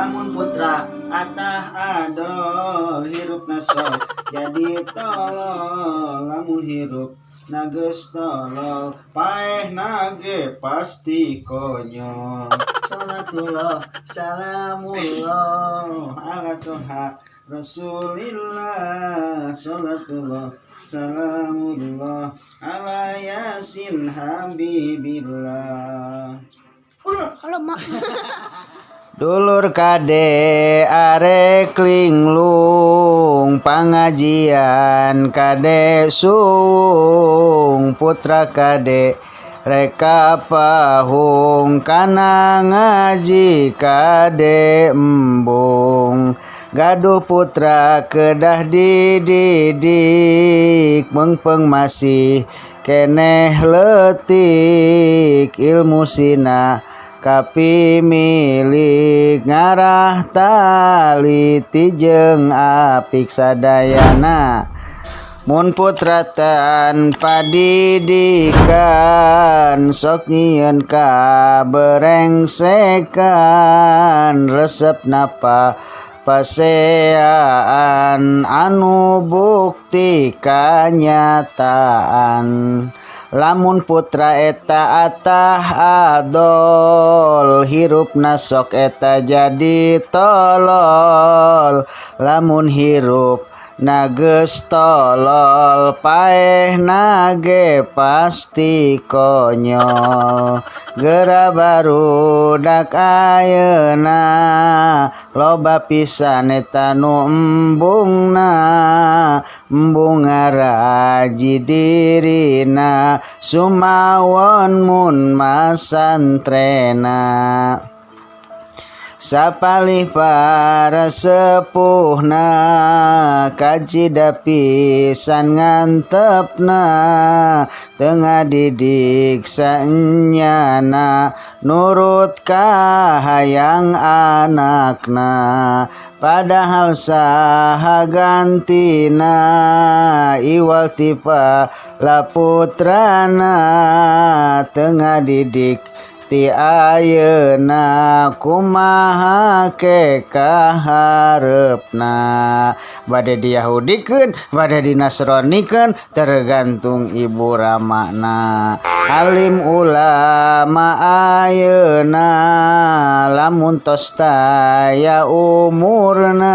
lamun putra atah adol hirup nasol jadi tolol lamun hirup nages tolol paeh nage pasti konyol. Salatullah salamullah ala toha Rasulillah. Salatullah salamullah ala yasin habibillah. Halo mak. Dulur kade arek linglung pangajian kade sung putra kade reka pahung kana ngaji kade embung gaduh putra kedah dididik mengpeng masih keneh letik ilmu sina kapi milik ngarah tali tijeng apik sadayana mun putra tanpa didikan sok nyieun ka berengsekan resep napa paseaan anu bukti kanyataan. Lamun putra eta atah adol hirup nasok eta jadi tolol lamun hirup nages tolol paeh nage pasti konyol. Gera barudak ayeuna loba pisan eta nu embungna embung ngaraji dirina sumawon mun masantrena. Sapalih para sepuhna kaji dapisan ngantepna tengah didik sanyana nurut kahayang anakna padahal saha gantina iwal tipa laputrana tengah didik ti ayeuna kumaha ke kaharepna bade diyahudikeun bade dinasronikeun tergantung ibu ramana. Alim ulama ayeuna lamun tos taya umurna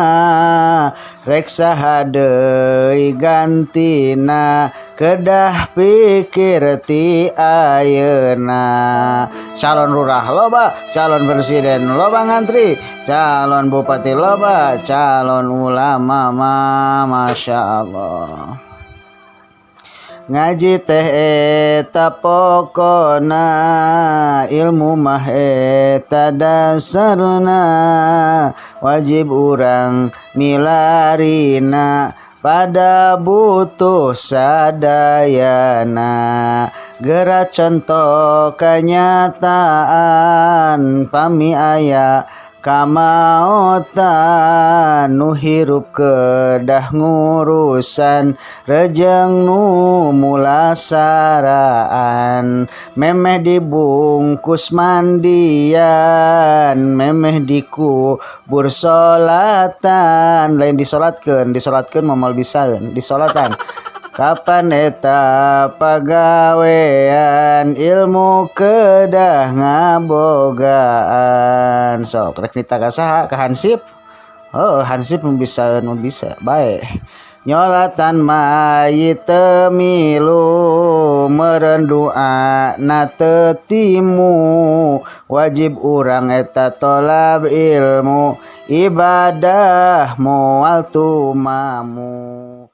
rek saha deui gantina kedah pikir ti ayeuna. Calon lurah loba, calon presiden loba ngantri, calon bupati loba, calon ulama masya Allah. Ngaji teh eta pokona ilmu mah eta dasarna wajib urang milarina pada butuh sadayana. Gera contoh kenyataan pami aya kamaotan nu hirup kedah ngurusan rejeng nu mulasaraan memeh dibungkus mandian memeh dikubur solatan lain disolatkeun momal bisa disolatan. Kapan eta pagawean ilmu kedah ngabogaan sok rek ditaka saha ka Hansip. Oh Hansip bisa bae nyolatan mayit temilu meureun doa na teu timu wajib urang eta tolab ilmu ibadah moal tumamu.